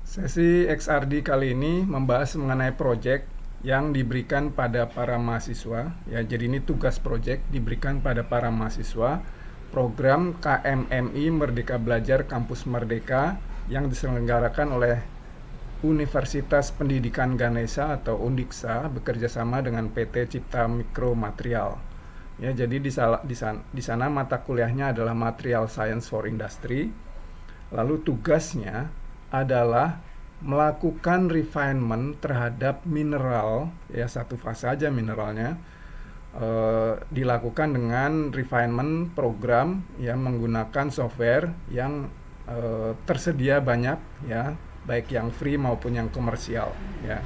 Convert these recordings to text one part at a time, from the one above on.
Sesi XRD kali ini membahas mengenai proyek yang diberikan pada para mahasiswa. Ya, jadi ini tugas proyek diberikan pada para mahasiswa program KMMI Merdeka Belajar Kampus Merdeka yang diselenggarakan oleh Universitas Pendidikan Ganesha atau Undiksa bekerjasama dengan PT Cipta Mikro Material. Ya, jadi di sana mata kuliahnya adalah Material Science for Industry. Lalu tugasnya adalah melakukan refinement terhadap mineral, ya satu fase saja mineralnya, dilakukan dengan refinement program yang menggunakan software yang tersedia banyak, ya baik yang free maupun yang komersial, ya.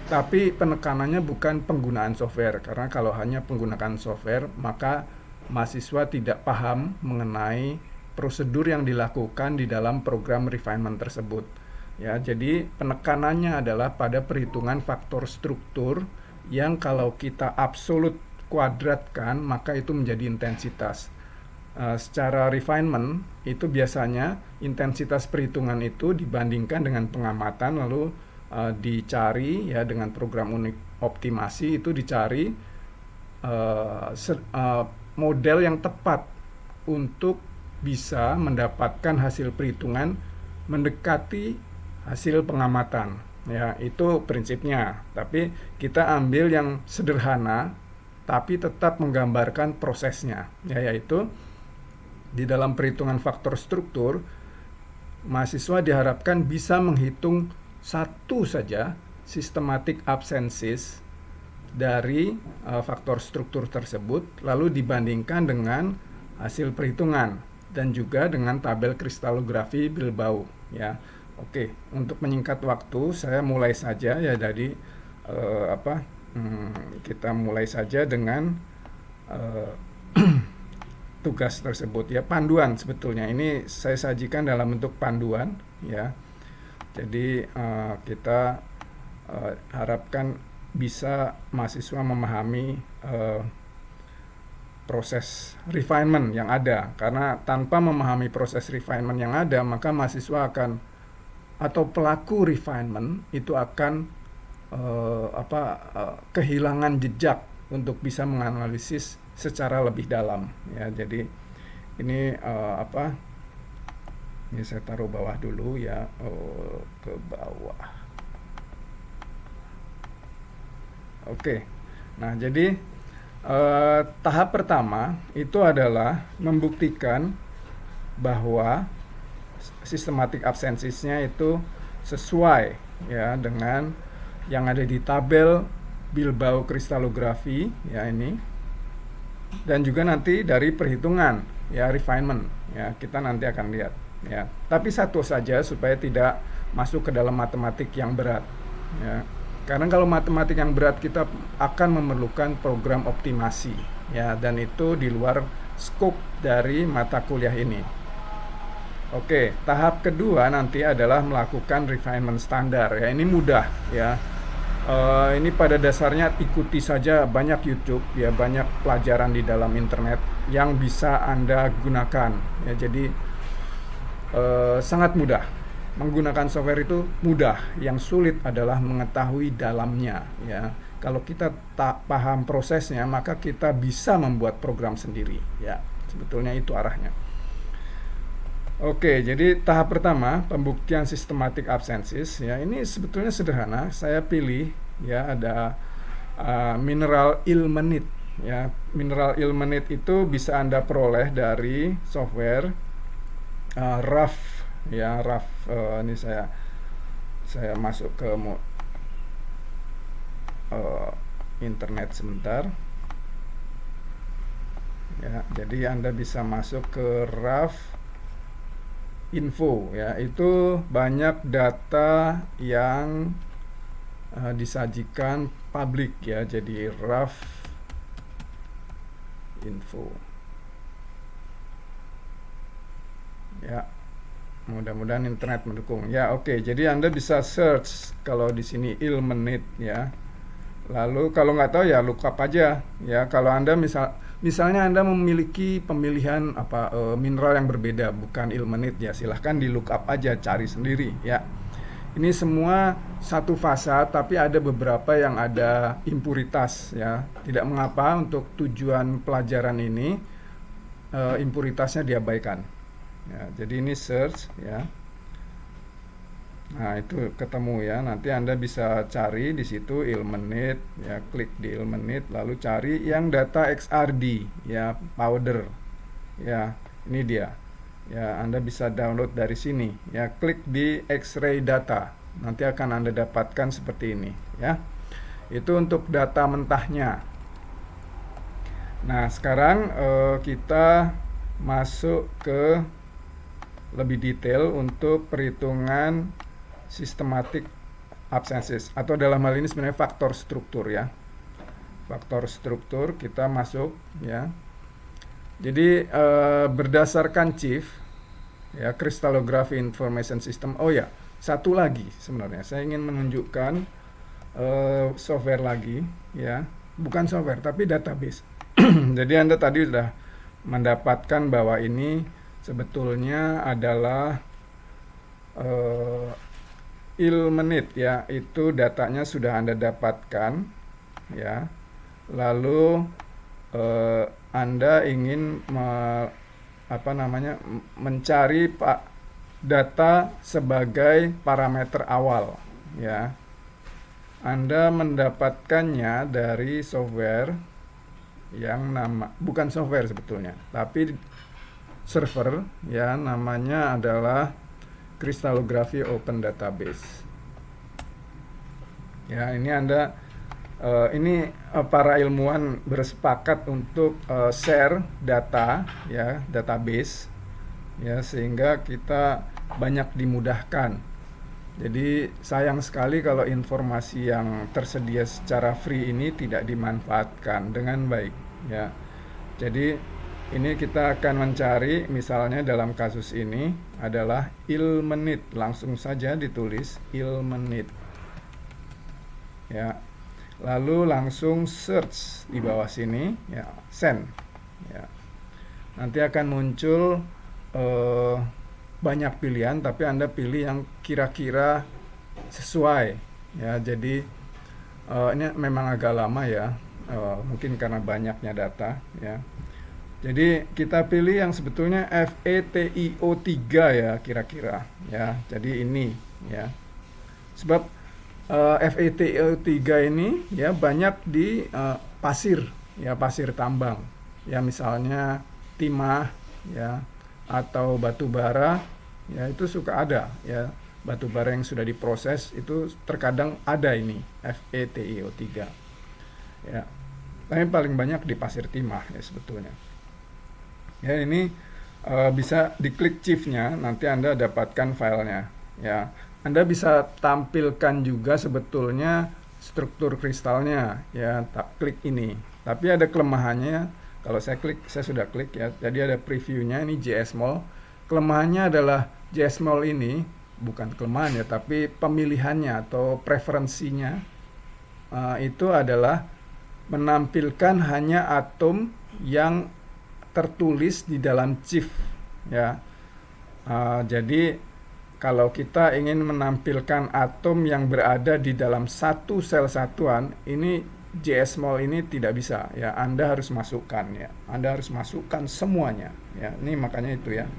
Tapi penekanannya bukan penggunaan software, karena kalau hanya penggunaan software maka mahasiswa tidak paham mengenai prosedur yang dilakukan di dalam program refinement tersebut. Ya, jadi penekanannya adalah pada perhitungan faktor struktur yang kalau kita absolut kuadratkan maka itu menjadi intensitas. Secara refinement itu biasanya intensitas perhitungan itu dibandingkan dengan pengamatan, lalu dicari ya dengan program optimasi itu dicari model yang tepat untuk bisa mendapatkan hasil perhitungan mendekati hasil pengamatan. Ya, itu prinsipnya. Tapi kita ambil yang sederhana tapi tetap menggambarkan prosesnya. Ya, yaitu di dalam perhitungan faktor struktur, mahasiswa diharapkan bisa menghitung satu saja systematic absences dari faktor struktur tersebut, lalu dibandingkan dengan hasil perhitungan dan juga dengan tabel kristalografi Bilbao, ya. Oke, untuk menyingkat waktu saya mulai saja ya dari kita mulai saja dengan tugas tersebut, ya. Panduan sebetulnya ini saya sajikan dalam bentuk panduan, ya. Jadi kita harapkan bisa mahasiswa memahami proses refinement yang ada, karena tanpa memahami proses refinement yang ada maka mahasiswa akan atau pelaku refinement itu akan kehilangan jejak untuk bisa menganalisis secara lebih dalam, ya. Jadi ini ini saya taruh bawah dulu, ya, ke bawah. Oke, nah jadi tahap pertama itu adalah membuktikan bahwa systematic absensesnya itu sesuai, ya, dengan yang ada di tabel Bilbao kristalografi, ya, ini, dan juga nanti dari perhitungan, ya, refinement, ya, kita nanti akan lihat, ya. Tapi satu saja supaya tidak masuk ke dalam matematik yang berat, ya. Karena kalau matematik yang berat kita akan memerlukan program optimasi, ya, dan itu di luar skop dari mata kuliah ini. Oke, tahap kedua nanti adalah melakukan refinement standar, ya. Ini mudah, ya. Ini pada dasarnya ikuti saja banyak YouTube, ya, banyak pelajaran di dalam internet yang bisa Anda gunakan, ya. Jadi sangat mudah. Menggunakan software itu mudah, yang sulit adalah mengetahui dalamnya, ya. Kalau kita tak paham prosesnya maka kita bisa membuat program sendiri, ya. Sebetulnya itu arahnya. Oke, jadi tahap pertama pembuktian systematic absences, ya, ini sebetulnya sederhana. Saya pilih, ya, ada mineral ilmenite, ya. Mineral ilmenite itu bisa Anda peroleh dari software RAF, ya. RAF, ini saya masuk ke internet sebentar, ya. Jadi Anda bisa masuk ke RAF info, ya. Itu banyak data yang disajikan publik, ya. Jadi RAF info, ya. Mudah-mudahan internet mendukung, ya. Oke, jadi Anda bisa search kalau di sini ilmenite, ya. Lalu kalau nggak tahu ya lookup aja, ya. Kalau Anda misalnya Anda memiliki pemilihan mineral yang berbeda bukan ilmenite, ya silahkan di lookup aja, cari sendiri, ya. Ini semua satu fasa, tapi ada beberapa yang ada impuritas ya. Tidak mengapa, untuk tujuan pelajaran ini impuritasnya diabaikan. Ya, jadi ini search ya. Nah, itu ketemu ya. Nanti Anda bisa cari di situ Ilmenit ya, klik di Ilmenit lalu cari yang data XRD ya, powder. Ya, ini dia. Ya, Anda bisa download dari sini ya, klik di X-ray data. Nanti akan Anda dapatkan seperti ini ya. Itu untuk data mentahnya. Nah, sekarang kita masuk ke lebih detail untuk perhitungan systematic absences, atau dalam hal ini sebenarnya faktor struktur ya. Faktor struktur kita masuk ya. Jadi berdasarkan CIF ya, Crystallography Information System. Oh ya, satu lagi sebenarnya saya ingin menunjukkan software lagi ya, bukan software tapi database. Jadi Anda tadi sudah mendapatkan bahwa ini sebetulnya adalah Ilmenit ya, itu datanya sudah Anda dapatkan ya. Lalu Anda ingin mencari data sebagai parameter awal ya. Anda mendapatkannya dari software yang bukan software sebetulnya, tapi server ya, namanya adalah Crystallography Open Database. Ya, ini Anda para ilmuwan bersepakat untuk share data ya, database ya, sehingga kita banyak dimudahkan. Jadi sayang sekali kalau informasi yang tersedia secara free ini tidak dimanfaatkan dengan baik ya. Jadi ini kita akan mencari, misalnya dalam kasus ini adalah Ilmenit, langsung saja ditulis Ilmenit ya. Lalu langsung search di bawah sini ya, send ya. Nanti akan muncul banyak pilihan, tapi Anda pilih yang kira-kira sesuai ya. Jadi ini memang agak lama ya, mungkin karena banyaknya data ya. Jadi kita pilih yang sebetulnya FETIO3 ya, kira-kira ya. Jadi ini ya. Sebab FETIO3 ini ya banyak di pasir ya, pasir tambang. Ya, misalnya timah ya, atau batu bara ya, itu suka ada ya. Batu bara yang sudah diproses itu terkadang ada ini FETIO3 ya. Tapi paling banyak di pasir timah ya sebetulnya. Ya, ini bisa diklik CIF-nya, nanti Anda dapatkan filenya ya. Anda bisa tampilkan juga sebetulnya struktur kristalnya ya, klik ini. Tapi ada kelemahannya. Kalau saya klik, saya sudah klik ya. Jadi ada previewnya, ini JSMOL. Kelemahannya adalah JSMOL ini bukan kelemahan ya, tapi pemilihannya atau preferensinya itu adalah menampilkan hanya atom yang tertulis di dalam CIF ya. Jadi kalau kita ingin menampilkan atom yang berada di dalam satu sel satuan, ini JSMOL ini tidak bisa ya. Anda harus masukkan ya. Anda harus masukkan semuanya ya. Ini makanya itu ya.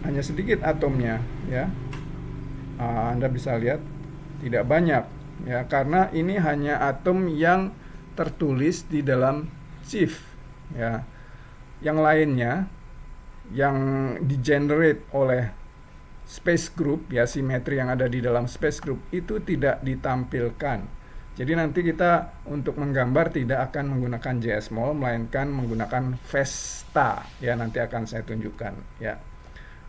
Hanya sedikit atomnya ya. Anda bisa lihat tidak banyak ya, karena ini hanya atom yang tertulis di dalam CIF ya. Yang lainnya yang di-generate oleh space group ya, simetri yang ada di dalam space group itu tidak ditampilkan. Jadi nanti kita untuk menggambar tidak akan menggunakan JSMOL, melainkan menggunakan VESTA ya, nanti akan saya tunjukkan ya.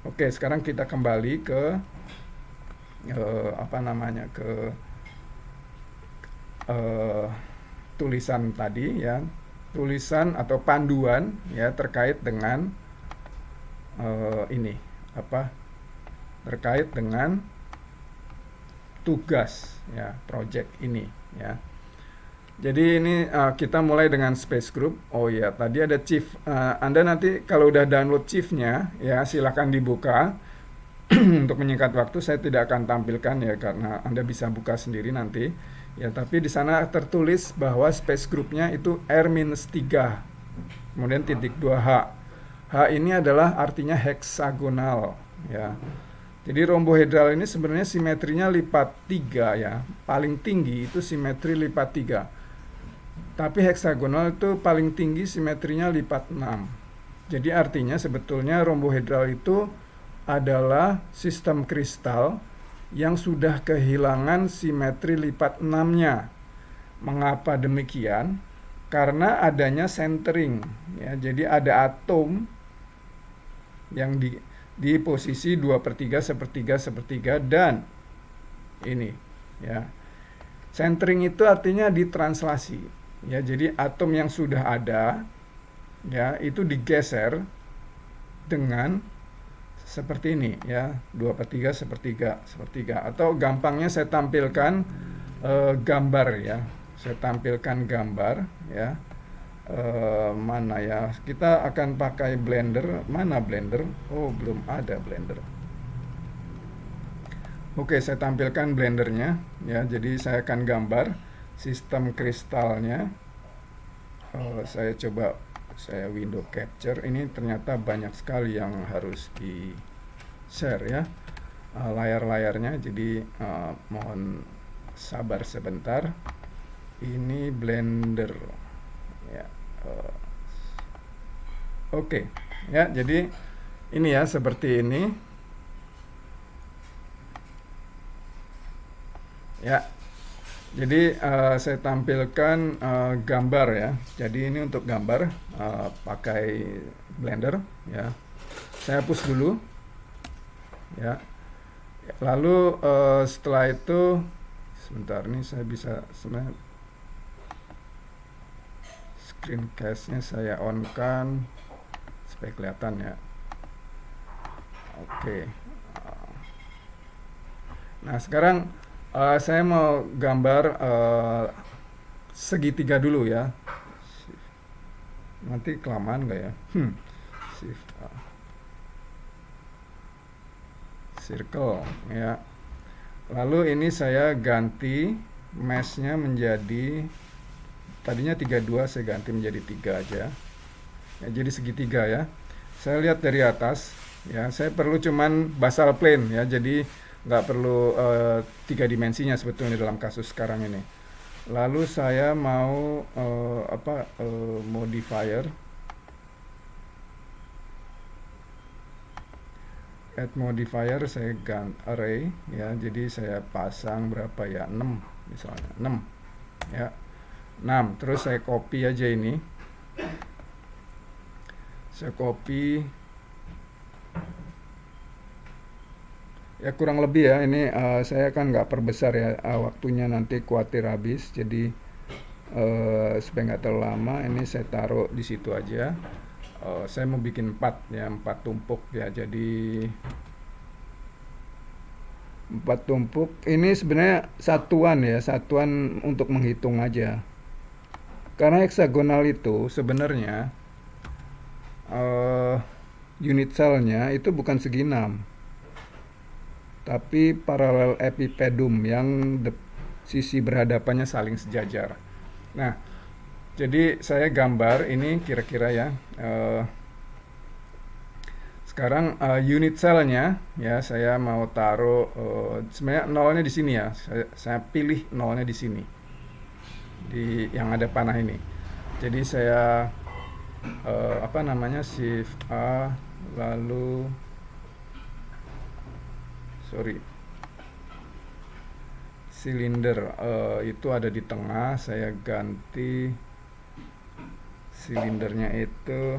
Oke, sekarang kita kembali ke tulisan tadi ya. Tulisan atau panduan ya terkait dengan terkait dengan tugas ya, project ini ya. Jadi ini kita mulai dengan space group. Oh ya, tadi ada CIF. Anda nanti kalau udah download CIF-nya ya, silakan dibuka. untuk menyingkat waktu saya tidak akan tampilkan ya karena Anda bisa buka sendiri nanti. Ya, tapi di sana tertulis bahwa space groupnya itu R-3. Kemudian titik 2H. H ini adalah artinya heksagonal ya. Jadi rombohedral ini sebenarnya simetrinya lipat 3 ya. Paling tinggi itu simetri lipat 3. Tapi heksagonal itu paling tinggi simetrinya lipat 6. Jadi artinya sebetulnya rombohedral itu adalah sistem kristal yang sudah kehilangan simetri lipat 6-nya. Mengapa demikian? Karena adanya centering ya. Jadi ada atom yang di posisi 2/3, 1/3, 1/3 dan ini ya. Centering itu artinya ditranslasi ya. Jadi atom yang sudah ada ya itu digeser dengan seperti ini ya, 2/3, 1/3, 1/3. Atau gampangnya saya tampilkan gambar ya. Saya tampilkan gambar ya. Mana ya? Kita akan pakai Blender. Mana Blender? Oh, belum ada Blender. Oke, saya tampilkan Blendernya ya. Jadi saya akan gambar sistem kristalnya. Saya coba saya window capture. Ini ternyata banyak sekali yang harus di share ya, layar-layarnya. Jadi mohon sabar sebentar. Ini Blender ya. Oke ya, jadi ini ya seperti ini ya. Jadi saya tampilkan gambar ya. Jadi ini untuk gambar pakai Blender ya. Saya hapus dulu ya. Lalu setelah itu sebentar, ini saya bisa sebenarnya screencast-nya saya on kan supaya kelihatan ya. Oke. Nah sekarang saya mau gambar segitiga dulu ya. Nanti kelamaan nggak ya? Circle ya. Lalu ini saya ganti mesh-nya menjadi, tadinya 32 saya ganti menjadi 3 aja ya, jadi segitiga ya. Saya lihat dari atas ya, saya perlu cuman basal plane ya, jadi nggak perlu 3 dimensinya sebetulnya dalam kasus sekarang ini. Lalu saya mau modifier, add modifier, saya ganti array ya, jadi saya pasang berapa ya, 6 misalnya, 6 ya, 6. Terus saya copy aja ini, saya copy ya, kurang lebih ya ini. Saya kan nggak perbesar ya, waktunya nanti khawatir habis, jadi supaya nggak terlalu lama ini saya taruh di situ aja. Saya mau bikin 4 ya, 4 tumpuk ya, jadi 4 tumpuk. Ini sebenarnya satuan ya, satuan untuk menghitung aja. Karena heksagonal itu sebenarnya unit selnya itu bukan segi 6, tapi paralel epipedum yang sisi berhadapannya saling sejajar. Nah, jadi saya gambar ini kira-kira ya. Sekarang unit selnya ya, saya mau taruh sebenarnya nolnya di sini ya. Saya pilih nolnya di sini, di yang ada panah ini. Jadi saya shift A, lalu silinder itu ada di tengah. Saya ganti silindernya itu,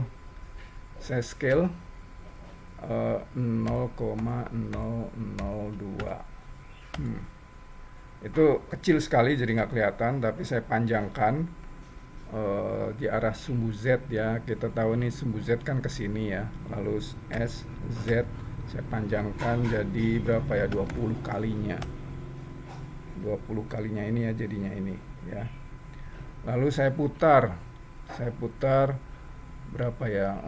saya scale 0,002. Itu kecil sekali jadi nggak kelihatan, tapi saya panjangkan di arah sumbu Z ya. Kita tahu nih sumbu Z kan ke sini ya, lalu S, Z saya panjangkan jadi berapa ya, 20 kalinya. 20 kalinya ini ya, jadinya ini ya. Lalu saya putar berapa ya,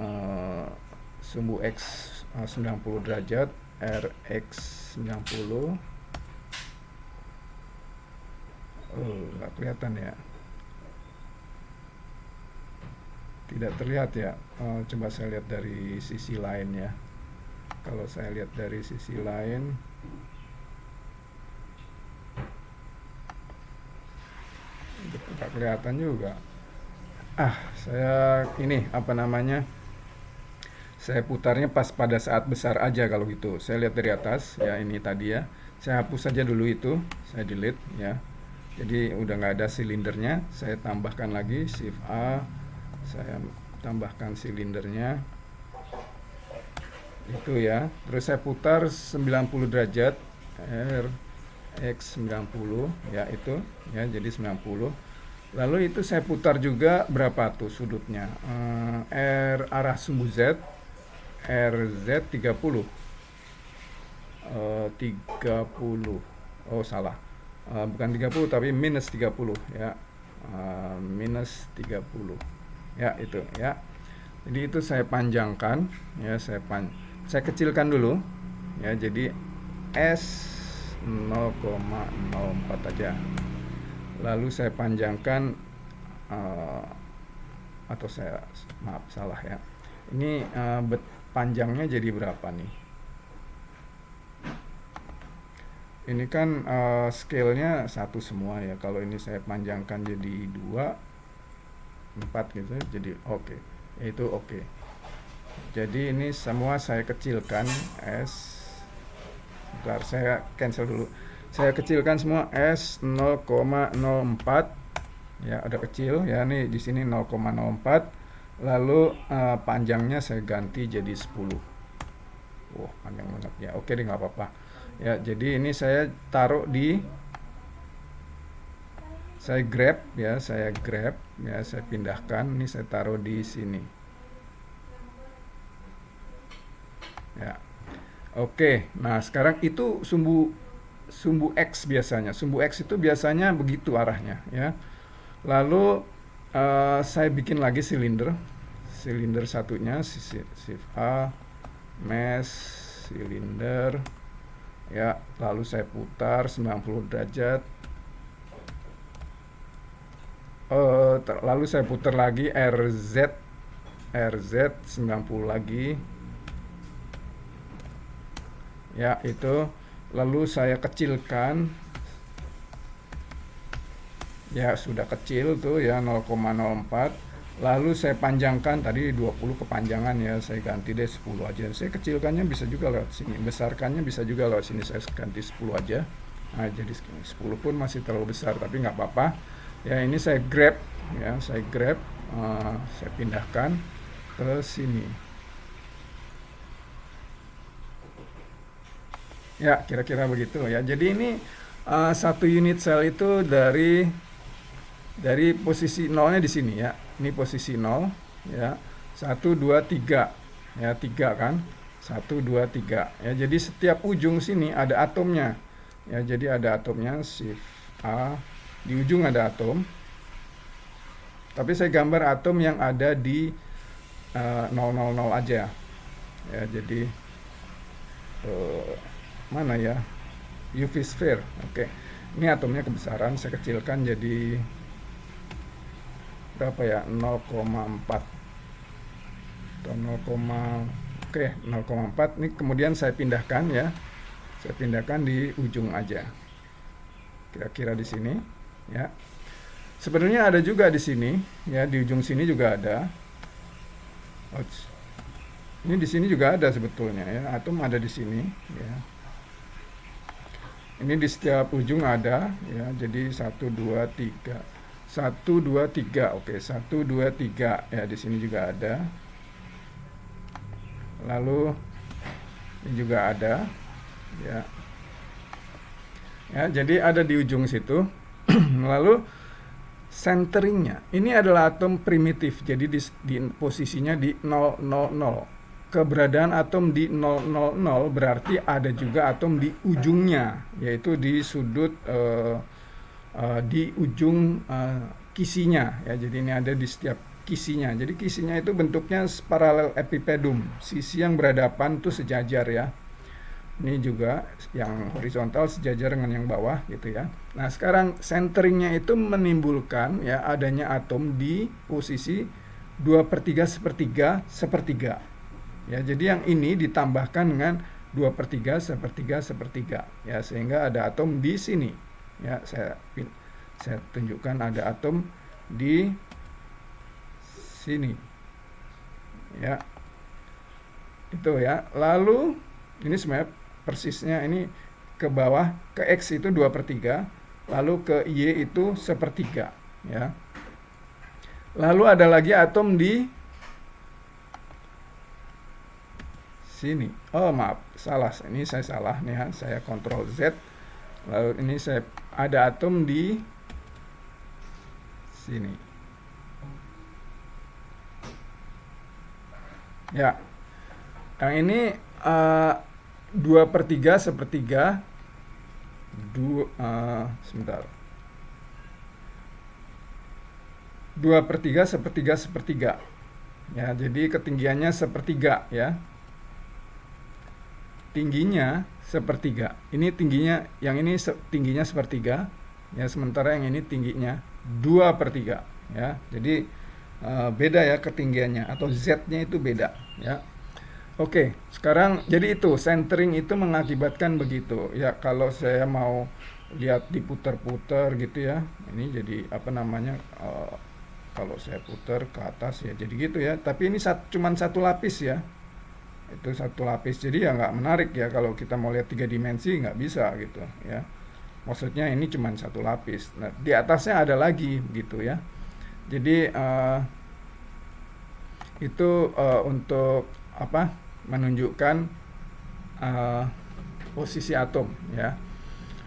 sumbu X 90 derajat Rx90. Nggak kelihatan ya, tidak terlihat ya. Coba saya lihat dari sisi lain ya. Kalau saya lihat dari sisi lain, nggak kelihatan juga. Saya ini apa namanya, saya putarnya pas pada saat besar aja kalau gitu. Saya lihat dari atas ya, ini tadi ya. Saya hapus saja dulu itu, saya delete ya. Jadi udah nggak ada silindernya. Saya tambahkan lagi Shift A, saya tambahkan silindernya itu ya. Terus saya putar 90 derajat, Rx90 ya, itu ya, jadi 90. Lalu itu saya putar juga berapa tuh sudutnya, R arah sumbu Z, RZ 30, 30, oh salah, bukan 30 tapi minus 30 ya, minus 30 ya, itu ya. Jadi itu saya panjangkan ya, saya kecilkan dulu ya, jadi S 0,04 aja. Lalu saya panjangkan, atau saya maaf salah ya, ini panjangnya jadi berapa nih, ini kan scale-nya 1 semua ya. Kalau ini saya panjangkan jadi 2, 4 gitu, jadi oke. Itu oke. Jadi ini semua saya kecilkan, bentar, saya cancel dulu. Saya kecilkan semua S 0,04 ya, ada kecil ya, nih di sini 0,04. Lalu panjangnya saya ganti jadi 10. Wah, panjang banget ya. Oke deh, nggak apa-apa ya. Jadi ini saya taruh di, saya grab ya, saya pindahkan. Ini saya taruh di sini ya. Oke, nah sekarang itu sumbu X biasanya. Sumbu X itu biasanya begitu arahnya ya. Lalu saya bikin lagi silinder satunya, Shift A, mesh, silinder ya. Lalu saya putar 90 derajat. Lalu saya putar lagi RZ 90 lagi ya, itu. Lalu saya kecilkan ya, sudah kecil tuh ya, 0,04. Lalu saya panjangkan, tadi 20 kepanjangan ya, saya ganti deh 10 aja. Saya kecilkannya bisa juga lewat sini, besarkannya bisa juga lewat sini, saya ganti 10 aja. Nah, jadi 10 pun masih terlalu besar, tapi nggak apa-apa ya. Ini saya grab ya, saya pindahkan ke sini ya, kira-kira begitu ya. Jadi ini satu unit sel itu dari posisi nolnya di sini ya. Ini posisi 0 ya. 1 2 3 ya, 3 kan. 1 2 3 ya. Jadi setiap ujung sini ada atomnya ya. Jadi ada atomnya, Shift A, di ujung ada atom. Tapi saya gambar atom yang ada di 000 aja ya. Jadi mana ya, UV sphere. Oke, ini atomnya kebesaran, saya kecilkan jadi berapa ya, 0,4 atau 0,4. Ini kemudian saya pindahkan ya, saya pindahkan di ujung aja, kira-kira di sini ya. Sebenarnya ada juga di sini ya, di ujung sini juga ada. Ini di sini juga ada sebetulnya ya, atom ada di sini ya. Ini di setiap ujung ada ya, jadi 1 2 3 1 2 3. Oke, 1 2 3 ya, di sini juga ada. Lalu ini juga ada ya. Ya, jadi ada di ujung situ. Lalu centeringnya ini adalah atom primitif, jadi di posisinya di 000. Keberadaan atom di 000 berarti ada juga atom di ujungnya, yaitu di sudut di ujung kisinya ya. Jadi ini ada di setiap kisinya. Jadi kisinya itu bentuknya paralel epipedum, sisi yang berhadapan tuh sejajar ya. ini juga yang horizontal sejajar dengan yang bawah gitu ya. Nah sekarang centeringnya itu menimbulkan ya adanya atom di posisi 2/3 sepertiga sepertiga ya. Jadi yang ini ditambahkan dengan 2/3 sepertiga sepertiga ya, sehingga ada atom di sini ya. Saya tunjukkan ada atom di sini ya, itu ya. Lalu ini sebenarnya persisnya ini ke bawah, ke X itu 2/3, lalu ke Y itu sepertiga ya. Lalu ada lagi atom di sini. Oh maaf, salah, ini saya salah nih ya, saya Ctrl Z. Lalu ini saya ada atom di sini ya. Yang ini 2/3 sepertiga sebentar, 2/3 sepertiga sepertiga ya. Jadi ketinggiannya sepertiga ya, tingginya sepertiga. Ini tingginya, yang ini tingginya sepertiga ya, sementara yang ini tingginya 2/3 ya. Jadi beda ya ketinggiannya, atau Z-nya itu beda ya. Oke, sekarang jadi itu centering itu mengakibatkan begitu ya. Kalau saya mau lihat diputar-putar gitu ya, ini jadi apa namanya, kalau saya putar ke atas ya jadi gitu ya. Tapi ini cuman satu lapis ya, itu satu lapis, jadi ya nggak menarik ya. Kalau kita mau lihat 3 dimensi nggak bisa gitu ya. Maksudnya ini cuman satu lapis. Nah di atasnya ada lagi gitu ya. Jadi itu untuk apa, menunjukkan posisi atom ya.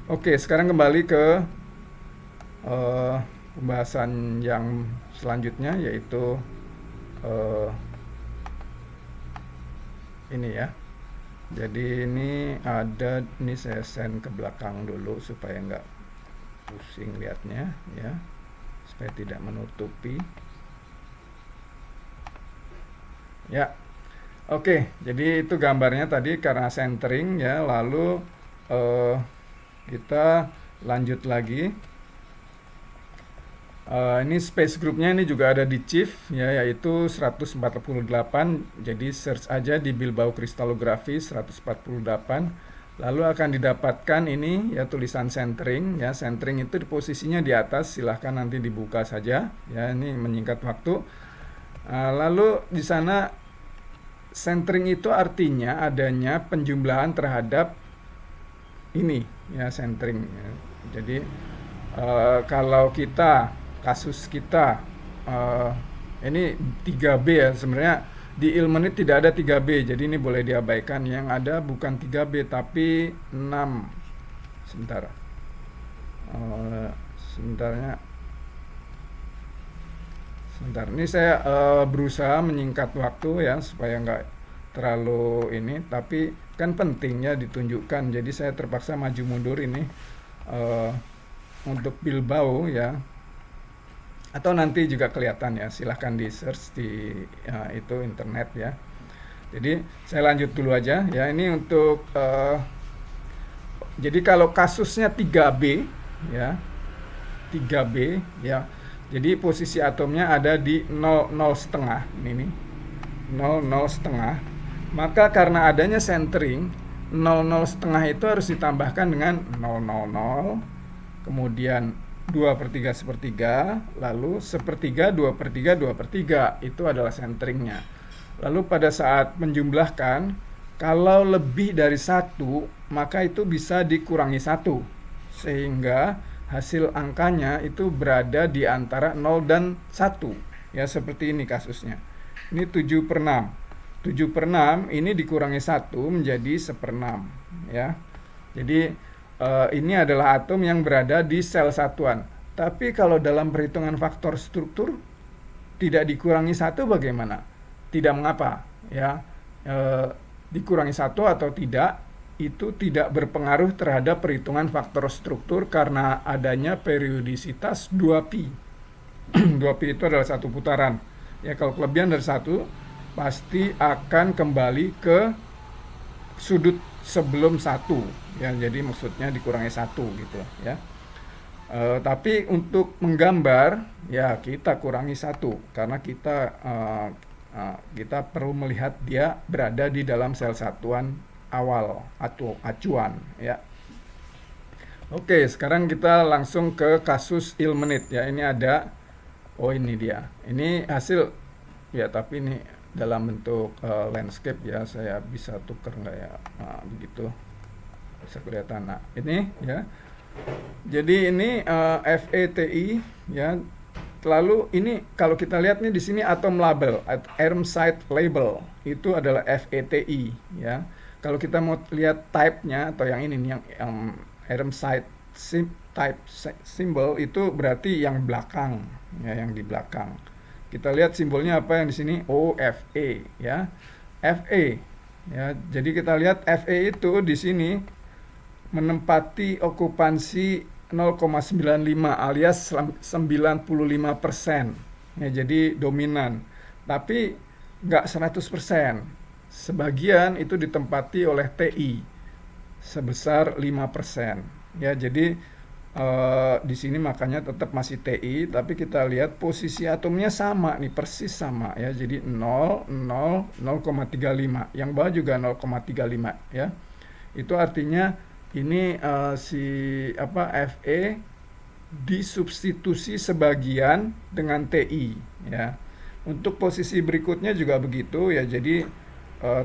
Oke, sekarang kembali ke pembahasan yang selanjutnya, yaitu ini ya. Jadi ini ada, ini saya send ke belakang dulu supaya nggak pusing lihatnya ya, supaya tidak menutupi ya. Oke, jadi itu gambarnya tadi karena centering ya. Lalu kita lanjut lagi. Ini space groupnya ini juga ada di Chief ya, yaitu 148. Jadi search aja di Bilbao Crystallography 148. Lalu akan didapatkan ini ya tulisan centering ya. Centering itu posisinya di atas, silahkan nanti dibuka saja ya, ini menyingkat waktu. Lalu di sana centering itu artinya adanya penjumlahan terhadap ini ya, centering ya. Jadi kalau kasus kita ini 3B ya, sebenarnya di Ilmenit tidak ada 3B, jadi ini boleh diabaikan. Yang ada bukan 3B tapi 6. Sebentar, sebentar, ini saya berusaha menyingkat waktu ya supaya nggak terlalu ini, tapi kan pentingnya ditunjukkan, jadi saya terpaksa maju mundur ini untuk Bilbao ya, atau nanti juga kelihatan ya, silahkan di search di itu internet ya. Jadi saya lanjut dulu aja ya, ini untuk jadi kalau kasusnya 3B ya, 3B ya. Jadi posisi atomnya ada di 0,0 setengah, ini nih 0,0 setengah. Maka karena adanya centering, 0,0 setengah itu harus ditambahkan dengan 0,00, kemudian 2/3 sepertiga, lalu sepertiga, 2/3, 2/3, itu adalah centeringnya. Lalu pada saat menjumlahkan, kalau lebih dari 1, maka itu bisa dikurangi 1, sehingga hasil angkanya itu berada di antara 0 dan 1 ya, seperti ini kasusnya. Ini 7/6. 7/6 ini dikurangi 1 menjadi 1/6 ya. Jadi ini adalah atom yang berada di sel satuan. Tapi kalau dalam perhitungan faktor struktur tidak dikurangi 1 bagaimana? Tidak mengapa ya. Dikurangi 1 atau tidak itu tidak berpengaruh terhadap perhitungan faktor struktur karena adanya periodisitas 2pi. 2pi itu adalah satu putaran. Ya, kalau kelebihan dari 1 pasti akan kembali ke sudut sebelum 1 ya, jadi maksudnya dikurangi 1 gitu ya. Tapi untuk menggambar ya kita kurangi 1 karena kita perlu melihat dia berada di dalam sel satuan awal atau acuan ya. Oke, sekarang kita langsung ke kasus Ilmenit ya. Ini ada, oh ini dia. Ini hasil ya, tapi ini dalam bentuk landscape ya. Saya bisa tuker nggak ya? Nah, begitu bisa kelihatan. Nah ini ya. Jadi ini FETI ya. Lalu ini kalau kita lihat nih di sini atom label, atom site label itu adalah FETI ya. Kalau kita mau lihat type-nya atau yang ini nih, yang atom site type symbol itu berarti yang belakang ya, yang di belakang. Kita lihat simbolnya apa yang di sini, OFE ya. FE ya. Jadi kita lihat FE itu di sini menempati okupansi 0,95 alias 95% ya, jadi dominan. Tapi nggak 100%. Sebagian itu ditempati oleh TI sebesar 5% ya. Jadi di sini makanya tetap masih TI, tapi kita lihat posisi atomnya sama nih, persis sama ya. Jadi 0, 0, 0,35. Yang bawah juga 0,35 ya. Itu artinya ini FE disubstitusi sebagian dengan TI ya. Untuk posisi berikutnya juga begitu ya. Jadi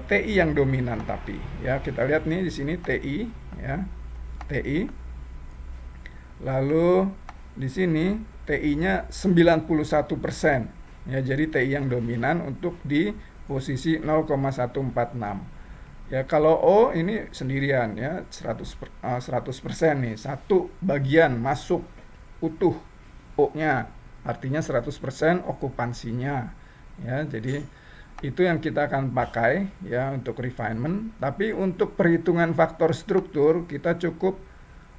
TI yang dominan, tapi ya kita lihat nih di sini TI ya, TI. Lalu di sini TI-nya 91% ya. Jadi TI yang dominan untuk di posisi 0,146. Ya, kalau O ini sendirian ya, 100% nih, satu bagian masuk utuh O-nya, artinya 100% okupansinya ya. Jadi itu yang kita akan pakai ya untuk refinement. Tapi untuk perhitungan faktor struktur kita cukup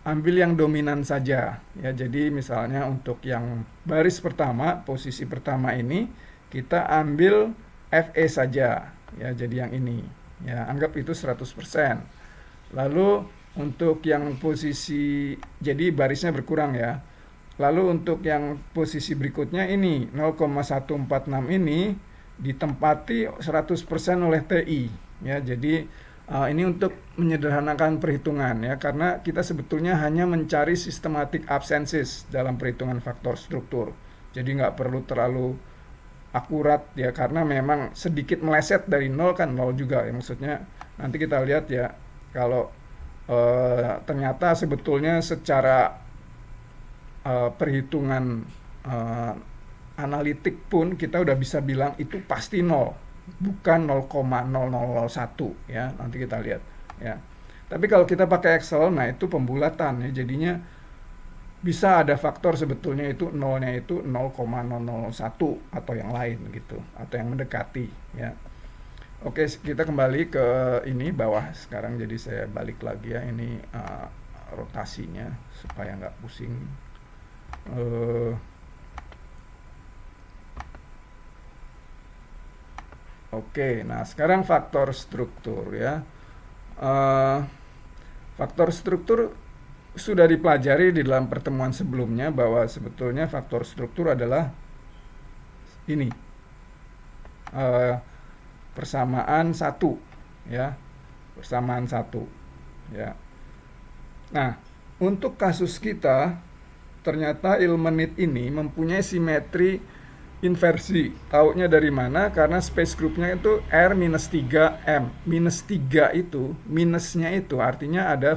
ambil yang dominan saja ya. Jadi misalnya untuk yang baris pertama, posisi pertama ini kita ambil FE saja ya, jadi yang ini ya, anggap itu 100%. Lalu untuk yang posisi, jadi barisnya berkurang ya. Lalu untuk yang posisi berikutnya ini 0,146 ini ditempati 100% oleh TI ya. Jadi ini untuk menyederhanakan perhitungan ya, karena kita sebetulnya hanya mencari systematic absences dalam perhitungan faktor struktur. Jadi nggak perlu terlalu akurat ya, karena memang sedikit meleset dari 0 kan 0 juga ya. Maksudnya nanti kita lihat ya, kalau ternyata sebetulnya secara perhitungan analitik pun kita udah bisa bilang itu pasti 0, bukan 0,0001 ya. Nanti kita lihat ya. Tapi kalau kita pakai Excel, nah itu pembulatan ya, jadinya bisa ada faktor sebetulnya itu nolnya itu 0,001 atau yang lain gitu, atau yang mendekati ya. Oke, kita kembali ke ini bawah sekarang. Jadi saya balik lagi ya, ini rotasinya supaya nggak pusing. Oke, nah sekarang faktor struktur ya. Faktor struktur sudah dipelajari di dalam pertemuan sebelumnya, bahwa sebetulnya faktor struktur adalah ini persamaan 1 ya, persamaan 1 ya. Nah, untuk kasus kita ternyata Ilmenit ini mempunyai simetri inversi. Taunya dari mana? Karena space groupnya itu R-3M. -3 itu, minusnya itu artinya ada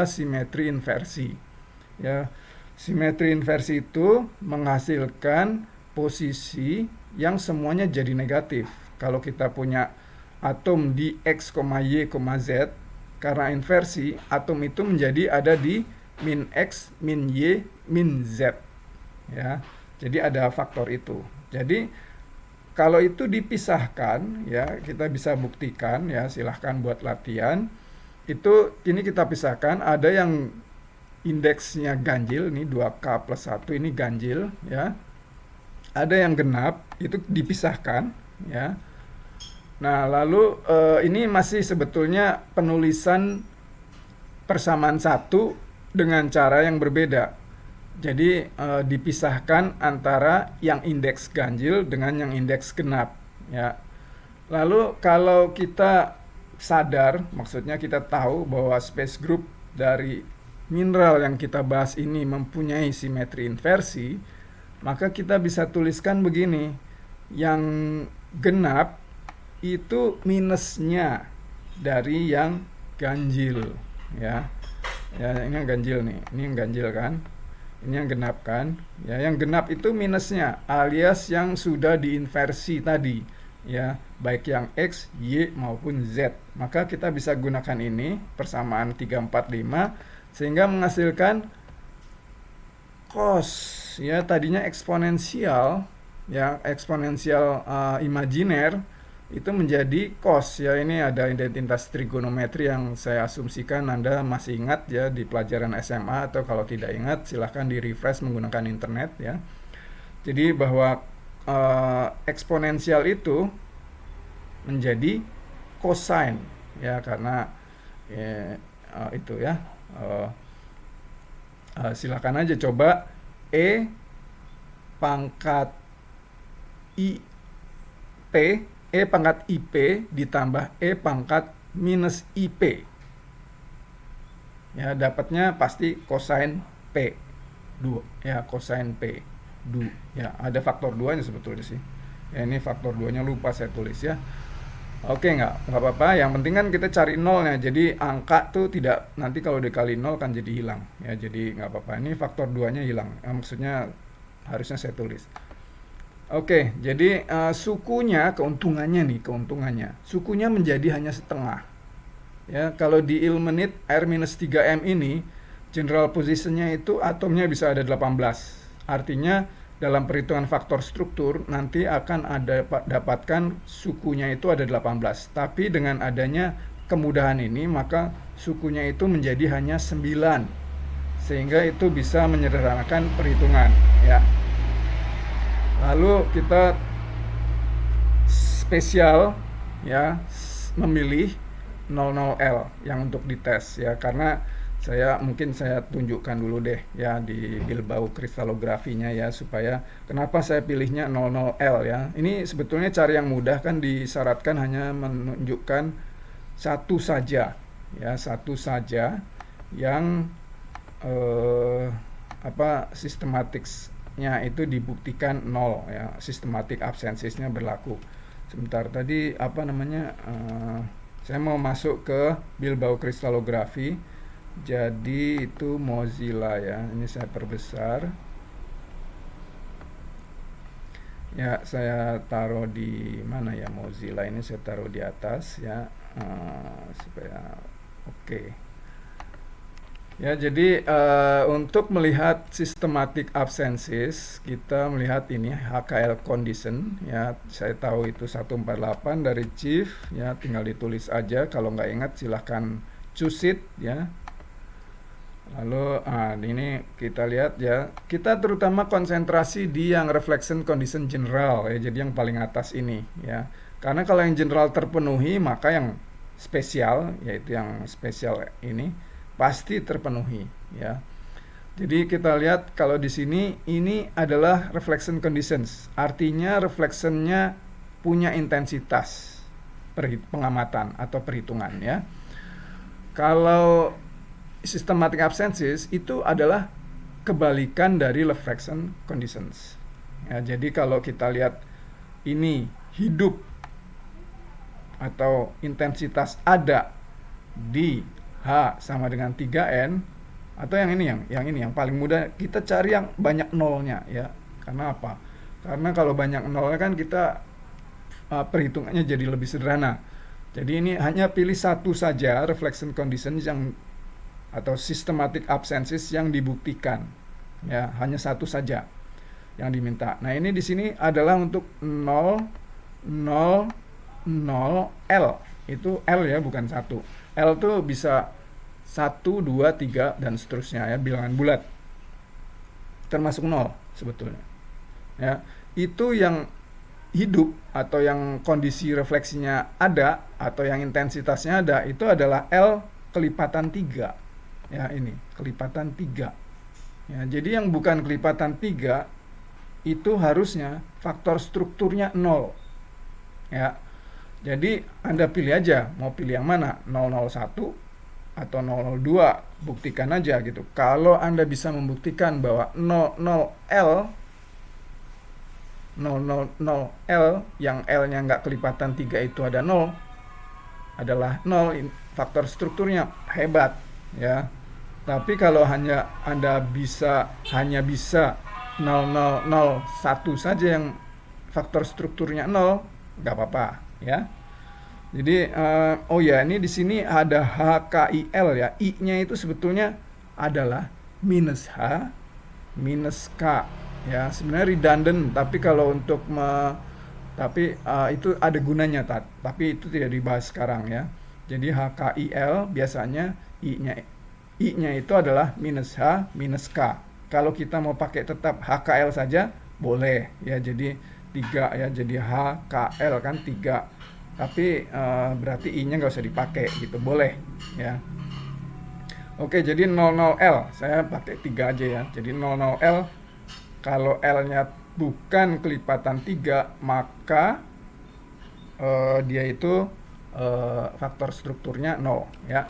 simetri inversi ya. Simetri inversi itu menghasilkan posisi yang semuanya jadi negatif. Kalau kita punya atom di X, Y, Z, karena inversi, atom itu menjadi ada di min X, min Y, min Z ya. Jadi ada faktor itu. Jadi kalau itu dipisahkan ya, kita bisa buktikan ya, silahkan buat latihan. Itu ini kita pisahkan, ada yang indeksnya ganjil, ini 2K plus 1 ini ganjil ya. Ada yang genap, itu dipisahkan ya. Nah, lalu ini masih sebetulnya penulisan persamaan satu dengan cara yang berbeda. Jadi dipisahkan antara yang indeks ganjil dengan yang indeks genap, ya. Lalu kalau kita sadar, maksudnya kita tahu bahwa space group dari mineral yang kita bahas ini mempunyai simetri inversi, maka kita bisa tuliskan begini, yang genap itu minusnya dari yang ganjil, ya. Ya, ini yang ganjil nih, ini yang ganjil kan, ini yang genap kan, ya. Yang genap itu minusnya, alias yang sudah diinversi tadi, ya, baik yang X, Y maupun Z. Maka kita bisa gunakan ini persamaan 345 sehingga menghasilkan cos, ya, tadinya eksponensial, ya, eksponensial imajiner itu menjadi cos, ya. Ini ada identitas trigonometri yang saya asumsikan Anda masih ingat, ya, di pelajaran SMA, atau kalau tidak ingat silahkan di refresh menggunakan internet, ya. Jadi bahwa eksponensial itu menjadi cosine, ya, karena itu, ya. Silakan aja coba E pangkat IP, E pangkat IP ditambah E pangkat minus IP, ya, dapatnya pasti cosine P 2, ya, cosine P 2, ya, ada faktor 2 nya sebetulnya sih, ya. Ini faktor 2 nya lupa saya tulis, ya. Oke, nggak apa-apa, yang penting kan kita cari nolnya, jadi angka tuh tidak, nanti kalau dikali nol kan jadi hilang, ya. Jadi nggak apa-apa, ini faktor 2 nya hilang, maksudnya harusnya saya tulis. Oke, jadi sukunya, keuntungannya sukunya menjadi hanya setengah, ya. Kalau di ilmenit R-3m ini general positionnya itu atomnya bisa ada 18, artinya dalam perhitungan faktor struktur nanti akan ada dapatkan sukunya itu ada 18, tapi dengan adanya kemudahan ini maka sukunya itu menjadi hanya 9, sehingga itu bisa menyederhanakan perhitungan, ya. Lalu kita spesial, ya, memilih 00L yang untuk dites, ya, karena mungkin saya tunjukkan dulu deh, ya, di Bilbao kristalografinya, ya, supaya kenapa saya pilihnya 00L, ya. Ini sebetulnya cara yang mudah, kan disyaratkan hanya menunjukkan satu saja, ya, satu saja yang sistematiknya itu dibuktikan 0, ya, sistematik absensisnya berlaku. Sebentar, tadi saya mau masuk ke Bilbao kristalografi, jadi itu Mozilla, ya. Ini saya perbesar, ya, saya taruh di mana, ya, Mozilla ini saya taruh di atas, ya, supaya oke. Ya, jadi untuk melihat systematic absences kita melihat ini HKL condition, ya. Saya tahu itu 148 dari Chief, ya, tinggal ditulis aja, kalau nggak ingat silahkan choose it, ya. Lalu ini kita lihat, ya, kita terutama konsentrasi di yang reflection condition general, ya, jadi yang paling atas ini, ya. Karena kalau yang general terpenuhi maka yang spesial, yaitu yang spesial ini pasti terpenuhi, ya. Jadi kita lihat kalau di sini ini adalah reflection conditions, artinya reflectionnya punya intensitas pengamatan atau perhitungan, ya. Kalau systematic absences itu adalah kebalikan dari reflection conditions, ya. Jadi kalau kita lihat ini hidup atau intensitas ada di H sama dengan 3N, atau yang ini yang paling mudah kita cari yang banyak nolnya, ya. Karena apa? Karena kalau banyak nolnya kan kita perhitungannya jadi lebih sederhana. Jadi ini hanya pilih satu saja reflection conditions yang atau systematic absences yang dibuktikan, ya, hanya satu saja yang diminta. Nah, ini di sini adalah untuk 0, 0, 0, L. Itu L, ya, bukan 1. L tuh bisa 1, 2, 3 dan seterusnya, ya, bilangan bulat. Termasuk 0 sebetulnya. Ya, itu yang hidup atau yang kondisi refleksinya ada atau yang intensitasnya ada itu adalah L kelipatan 3. Ya, ini kelipatan 3. Ya, jadi yang bukan kelipatan 3 itu harusnya faktor strukturnya 0. Ya. Jadi Anda pilih aja mau pilih yang mana, 001 atau 002, buktikan aja gitu. Kalau Anda bisa membuktikan bahwa 00L 000L yang L-nya nggak kelipatan 3 itu ada 0 adalah 0, faktor strukturnya hebat ya. Tapi kalau Anda hanya bisa 0001 saja yang faktor strukturnya 0, nggak apa-apa ya. Jadi oh ya, ini di sini ada HKIL ya. I-nya itu sebetulnya adalah minus H minus K ya. Sebenarnya redundant, tapi kalau untuk itu ada gunanya tapi itu tidak dibahas sekarang ya. Jadi HKIL biasanya I-nya itu adalah minus H minus K. Kalau kita mau pakai tetap HKL saja boleh ya, jadi 3 ya, jadi HKL kan 3. Tapi berarti I-nya nggak usah dipakai gitu, boleh ya. Oke, jadi 00L saya pakai 3 aja ya. Jadi 00L kalau L-nya bukan kelipatan 3 maka dia itu faktor strukturnya 0 ya.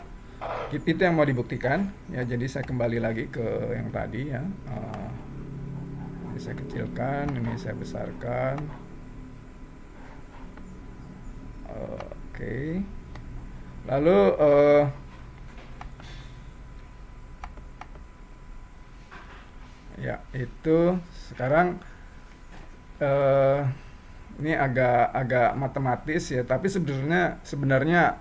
Itu yang mau dibuktikan ya. Jadi saya kembali lagi ke yang tadi ya. Ini saya kecilkan, ini saya besarkan. Oke. Lalu ya itu sekarang ini agak matematis ya, tapi sebenarnya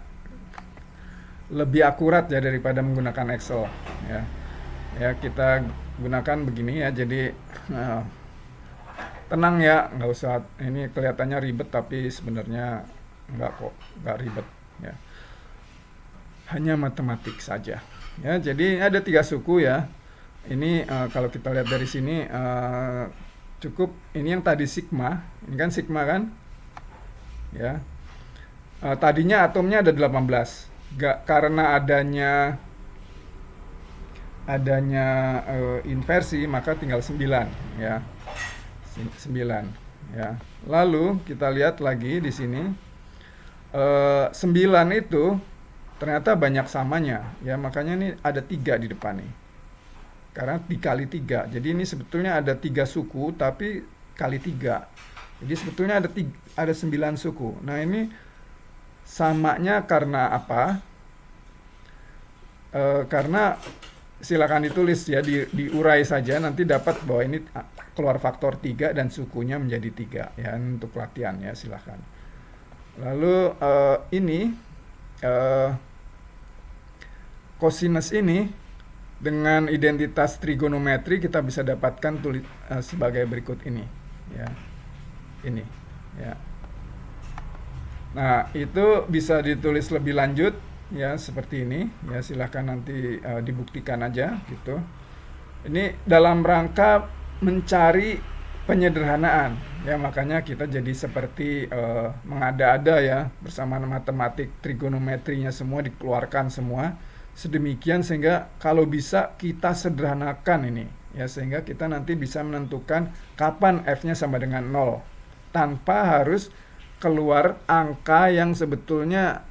lebih akurat ya daripada menggunakan Excel ya. Ya, kita gunakan begini ya. Jadi tenang ya, nggak usah, ini kelihatannya ribet tapi sebenarnya nggak ribet ya. Hanya matematik saja ya. Jadi ada 3 suku ya. Ini kalau kita lihat dari sini cukup, ini yang tadi sigma, ini kan sigma kan ya. Tadinya atomnya ada 18. Karena adanya inversi maka tinggal 9 ya. 9 ya. Lalu kita lihat lagi di sini 9 itu ternyata banyak samanya ya, makanya ini ada 3 di depan nih. Karena dikali 3. Jadi ini sebetulnya ada 3 suku tapi kali 3. Jadi sebetulnya ada 9 suku. Nah, ini samanya karena apa? Karena silakan ditulis ya, diurai saja, nanti dapat bahwa ini keluar faktor 3 dan sukunya menjadi 3 ya, untuk latihan ya, silakan. Lalu ini cosinus ini dengan identitas trigonometri kita bisa dapatkan sebagai berikut ini ya. Ini ya. Nah, itu bisa ditulis lebih lanjut ya, seperti ini ya, silahkan nanti dibuktikan aja gitu. Ini dalam rangka mencari penyederhanaan ya, makanya kita jadi seperti mengada-ada ya, bersama matematik trigonometrinya semua dikeluarkan semua sedemikian sehingga kalau bisa kita sederhanakan ini ya, sehingga kita nanti bisa menentukan kapan F-nya sama dengan 0 tanpa harus keluar angka yang sebetulnya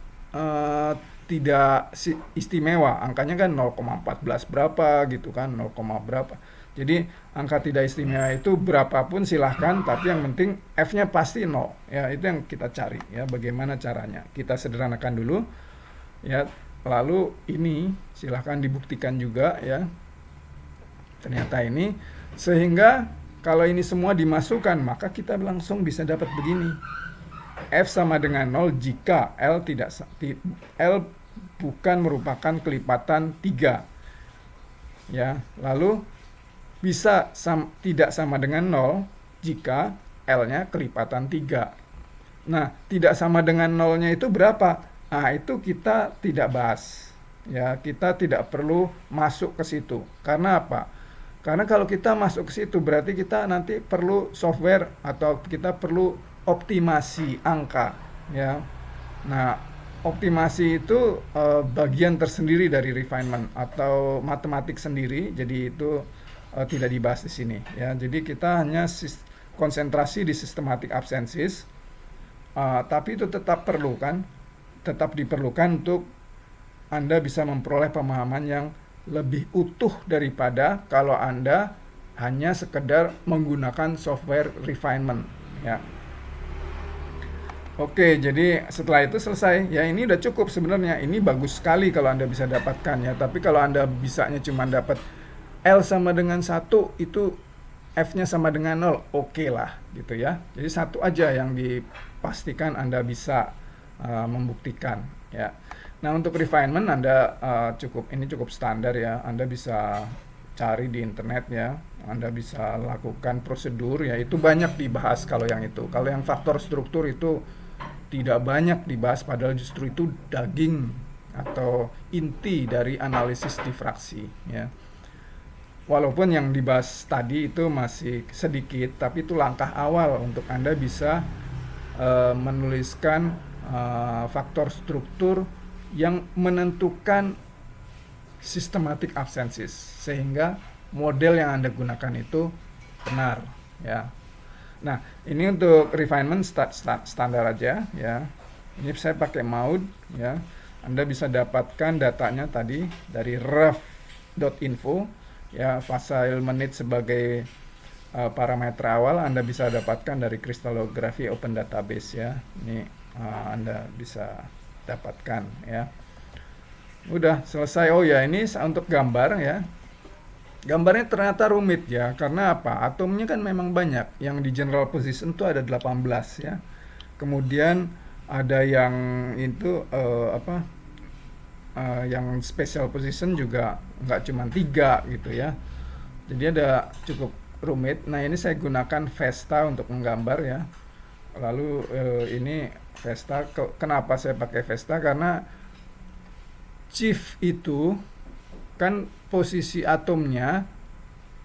tidak istimewa. Angkanya kan 0,14 berapa gitu kan, 0, berapa. Jadi angka tidak istimewa itu berapapun silahkan, tapi yang penting F-nya pasti 0 ya. Itu yang kita cari ya. Bagaimana caranya? Kita sederhanakan dulu ya. Lalu ini silahkan dibuktikan juga ya. Ternyata ini, sehingga kalau ini semua dimasukkan maka kita langsung bisa dapat begini. F sama dengan 0 jika L bukan merupakan kelipatan 3 ya. Lalu bisa tidak sama dengan 0 jika L-nya kelipatan 3. Nah, tidak sama dengan 0-nya itu berapa? Nah, itu kita tidak bahas ya, kita tidak perlu masuk ke situ. Karena apa? Karena kalau kita masuk ke situ berarti kita nanti perlu software atau kita perlu optimasi angka, ya. Nah, optimasi itu bagian tersendiri dari refinement atau matematik sendiri, jadi itu tidak dibahas di sini, ya. Jadi kita hanya konsentrasi di systematic absences, tapi itu tetap perlu kan, tetap diperlukan untuk Anda bisa memperoleh pemahaman yang lebih utuh daripada kalau Anda hanya sekedar menggunakan software refinement, ya. Oke, jadi setelah itu selesai. Ya, ini udah cukup sebenarnya. Ini bagus sekali kalau Anda bisa dapatkan, ya. Tapi kalau Anda bisanya cuma dapat L sama dengan 1, itu F-nya sama dengan 0, oke lah gitu ya. Jadi satu aja yang dipastikan Anda bisa membuktikan, ya. Nah, untuk refinement Anda ini cukup standar, ya. Anda bisa cari di internet, ya. Anda bisa lakukan prosedur, ya. Itu banyak dibahas kalau yang itu. Kalau yang faktor struktur itu tidak banyak dibahas, padahal justru itu daging atau inti dari analisis difraksi, ya. Walaupun yang dibahas tadi itu masih sedikit, tapi itu langkah awal untuk Anda bisa menuliskan faktor struktur yang menentukan systematic absences, sehingga model yang Anda gunakan itu benar, ya. Nah, ini untuk refinement standar aja, ya. Ini saya pakai Maud, ya. Anda bisa dapatkan datanya tadi dari ref.info, ya. Facile menit sebagai parameter awal Anda bisa dapatkan dari Crystallography Open Database, ya. Ini Anda bisa dapatkan, ya. Udah selesai. Oh ya, ini untuk gambar, ya. Gambarnya ternyata rumit, ya. Karena apa? Atomnya kan memang banyak. Yang di general position itu ada 18, ya. Kemudian ada yang itu yang special position juga nggak cuma 3 gitu, ya. Jadi ada cukup rumit. Nah, ini saya gunakan Vesta untuk menggambar, ya. Lalu ini Vesta, kenapa saya pakai Vesta? Karena chief itu kan posisi atomnya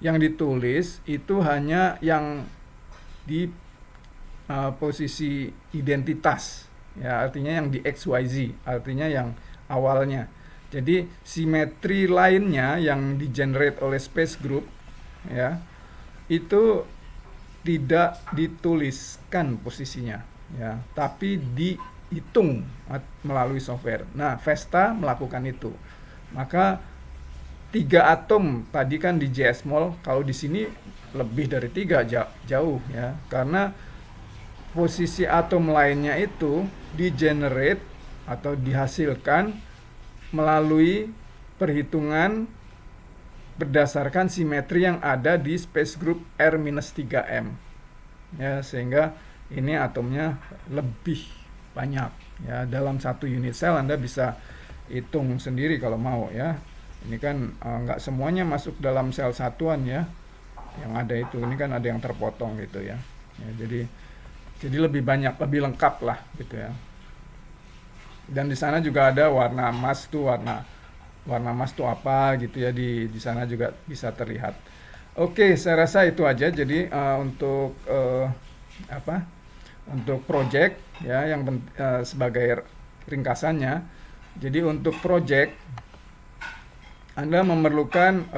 yang ditulis itu hanya yang di posisi identitas, ya, artinya yang di XYZ, artinya yang awalnya. Jadi simetri lainnya yang di-generate oleh space group, ya, itu tidak dituliskan posisinya, ya, tapi dihitung melalui software. Nah, Vesta melakukan itu. Maka 3 atom tadi kan di JSmol, kalau di sini lebih dari 3, jauh, ya. Karena posisi atom lainnya itu di-generate atau dihasilkan melalui perhitungan berdasarkan simetri yang ada di space group R-3m, ya, sehingga ini atomnya lebih banyak, ya. Dalam satu unit sel Anda bisa hitung sendiri kalau mau, ya. Ini kan nggak semuanya masuk dalam sel satuan, ya, yang ada itu. Ini kan ada yang terpotong gitu, ya. Jadi lebih banyak, lebih lengkap lah gitu, ya. Dan di sana juga ada warna emas tuh, warna emas tuh apa gitu, ya, di sana juga bisa terlihat. Oke, saya rasa itu aja. Jadi untuk untuk project, ya, yang sebagai ringkasannya. Jadi untuk project Anda memerlukan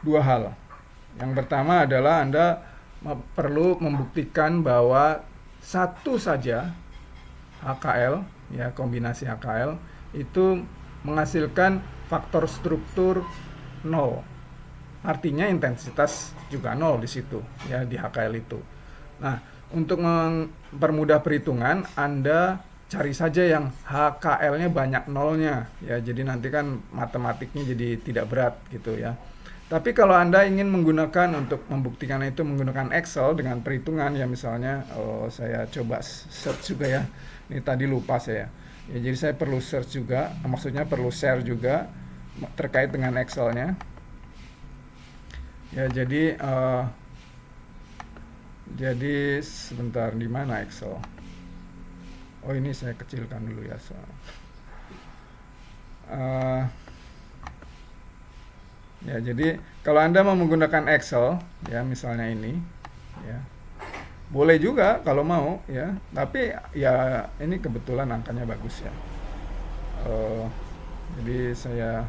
dua hal. Yang pertama adalah Anda perlu membuktikan bahwa satu saja HKL, ya, kombinasi HKL itu menghasilkan faktor struktur 0. Artinya intensitas juga 0 di situ, ya, di HKL itu. Nah, untuk mempermudah perhitungan, Anda cari saja yang HKL-nya banyak nolnya, ya. Jadi nanti kan matematiknya jadi tidak berat gitu, ya. Tapi kalau Anda ingin menggunakan untuk membuktikan itu menggunakan Excel dengan perhitungan, ya, misalnya saya coba search juga, ya. Ini tadi lupa saya. Ya, jadi saya perlu search juga, maksudnya perlu share juga terkait dengan Excel-nya. Ya, jadi sebentar, di mana Excel? Oh, ini saya kecilkan dulu, ya. Ya, jadi kalau Anda mau menggunakan Excel, ya misalnya ini, ya boleh juga kalau mau, ya. Tapi ya ini kebetulan angkanya bagus ya. Eh, jadi saya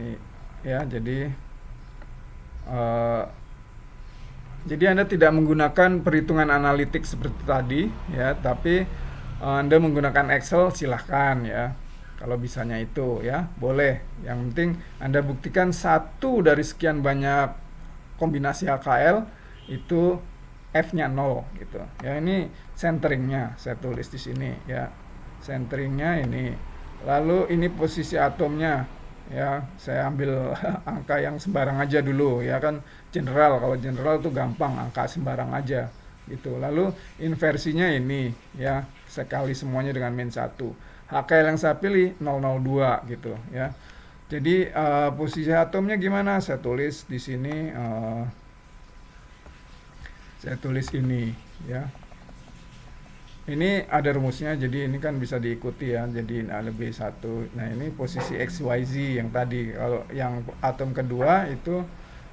ini ya, eh, jadi Anda tidak menggunakan perhitungan analitik seperti tadi, ya, tapi Anda menggunakan Excel silahkan ya. Kalau bisanya itu ya, boleh. Yang penting Anda buktikan satu dari sekian banyak kombinasi HKL itu F-nya 0 gitu. Ya, ini centeringnya saya tulis di sini ya. Centeringnya ini. Lalu ini posisi atomnya ya, saya ambil angka yang sembarang aja dulu ya kan, general. Kalau general tuh gampang, angka sembarang aja gitu. Lalu inversinya ini ya, saya kali semuanya dengan min 1. HKL yang saya pilih 002 gitu ya. Jadi posisi atomnya gimana? Saya tulis di sini, saya tulis ini ya. Ini ada rumusnya, jadi ini kan bisa diikuti ya. Jadi ada B1. Nah, ini posisi XYZ yang tadi. Kalau yang atom kedua itu,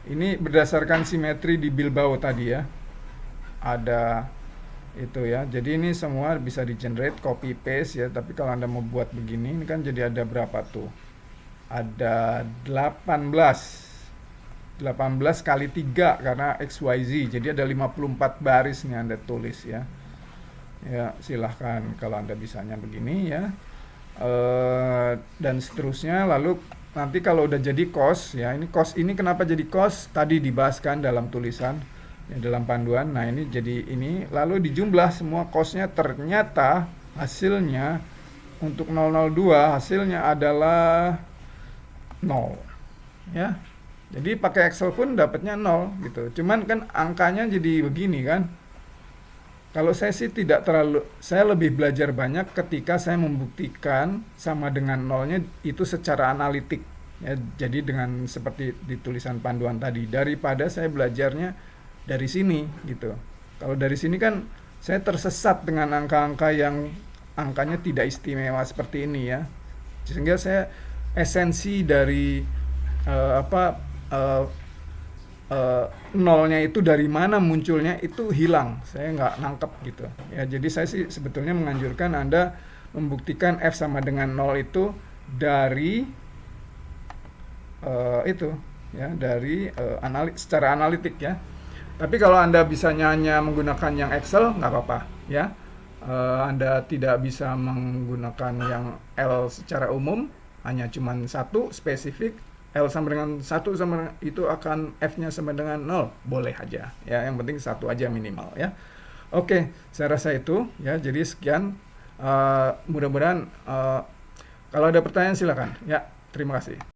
ini berdasarkan simetri di Bilbao tadi ya. Ada itu ya. Jadi ini semua bisa di-generate, copy paste ya. Tapi kalau Anda mau buat begini, ini kan jadi ada berapa tuh? Ada 18 kali 3 karena XYZ. Jadi ada 54 baris nih Anda tulis ya. Ya, silahkan kalau Anda bisanya begini ya. Dan seterusnya. Lalu nanti kalau udah jadi cost ya, ini cost ini kenapa jadi cost? Tadi dibahaskan dalam tulisan ya, dalam panduan. Nah, ini jadi ini. Lalu dijumlah semua costnya, ternyata hasilnya untuk 002 hasilnya adalah 0 ya. Jadi pakai Excel pun dapatnya 0 gitu. Cuman kan angkanya jadi begini kan. Kalau saya sih tidak terlalu, saya lebih belajar banyak ketika saya membuktikan sama dengan nolnya itu secara analitik ya. Jadi dengan seperti di tulisan panduan tadi, daripada saya belajarnya dari sini gitu. Kalau dari sini kan saya tersesat dengan angka-angka yang angkanya tidak istimewa seperti ini ya. Sehingga saya esensi dari nolnya itu dari mana munculnya itu hilang, saya nggak nangkep gitu ya. Jadi saya sih sebetulnya menganjurkan Anda membuktikan F sama dengan 0 itu dari itu ya, dari secara analitik ya. Tapi kalau Anda bisa hanya menggunakan yang Excel nggak apa-apa ya. Anda tidak bisa menggunakan yang L secara umum, hanya cuman satu spesifik. L sama dengan 1 sama itu akan F-nya sama dengan 0, boleh aja ya, yang penting satu aja minimal ya. Oke, saya rasa itu ya. Jadi sekian, mudah-mudahan kalau ada pertanyaan silakan ya. Terima kasih.